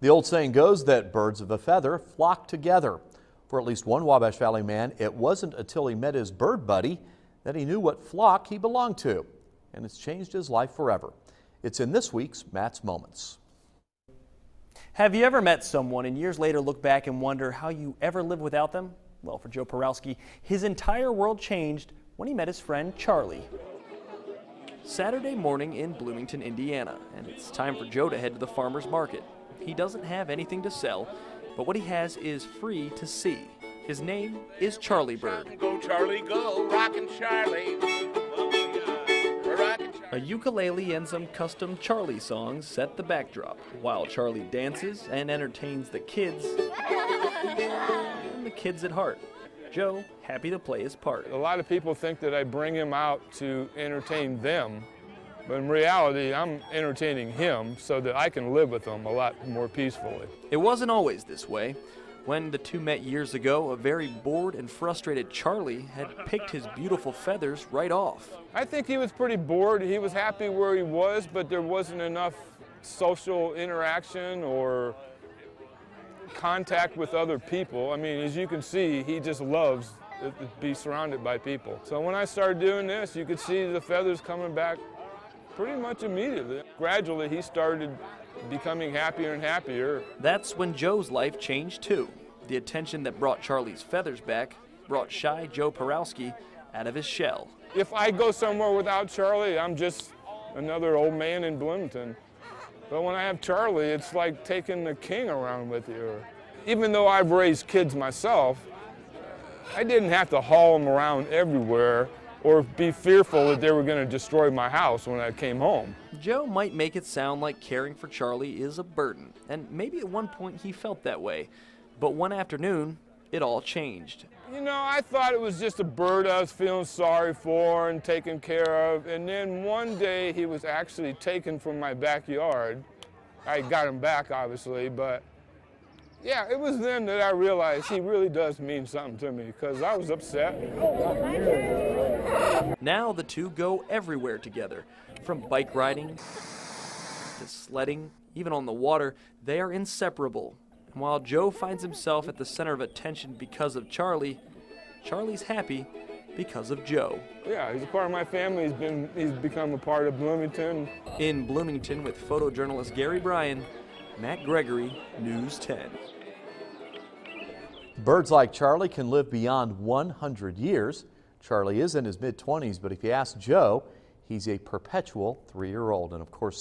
The old saying goes that birds of a feather flock together. For at least one Wabash Valley man, it wasn't until he met his bird buddy that he knew what flock he belonged to. And it's changed his life forever. It's in this week's Matt's Moments. Have you ever met someone and years later look back and wonder how you ever lived without them? Well, for Joe Porowski, his entire world changed when he met his friend Charlie. Saturday morning in Bloomington, Indiana, and it's time for Joe to head to the farmer's market. He doesn't have anything to sell, but what he has is free to see. His name is Charlie Bird. Go Charlie, go, rockin' Charlie. A ukulele and some custom Charlie songs set the backdrop, while Charlie dances and entertains the kids and the kids at heart. Joe, happy to play his part. A lot of people think that I bring him out to entertain them, but in reality, I'm entertaining him so that I can live with him a lot more peacefully. It wasn't always this way. When the two met years ago, a very bored and frustrated Charlie had picked his beautiful feathers right off. I think he was pretty bored. He was happy where he was, but there wasn't enough social interaction or contact with other people. I mean, as you can see, he just loves to be surrounded by people. So when I started doing this, you could see the feathers coming back pretty much immediately. Gradually, he started becoming happier and happier. That's when Joe's life changed too. The attention that brought Charlie's feathers back brought shy Joe Porowski out of his shell. If I go somewhere without Charlie, I'm just another old man in Bloomington. But when I have Charlie, it's like taking the king around with you. Even though I've raised kids myself, I didn't have to haul them around everywhere or be fearful that they were going to destroy my house when I came home. Joe might make it sound like caring for Charlie is a burden, and maybe at one point he felt that way. But one afternoon, it all changed. You know, I thought it was just a bird I was feeling sorry for and taken care of, and then one day he was actually taken from my backyard. I got him back, obviously, but yeah, it was then that I realized he really does mean something to me, because I was upset. Now the two go everywhere together. From bike riding to sledding, even on the water, they are inseparable. And while Joe finds himself at the center of attention because of Charlie, Charlie's happy because of Joe. Yeah, he's a part of my family. He's become a part of Bloomington. In Bloomington with photojournalist Gary Bryan, Matt Gregory, News 10. Birds like Charlie can live beyond 100 years. Charlie is in his mid-20s, but if you ask Joe, he's a perpetual 3-year-old. And of course,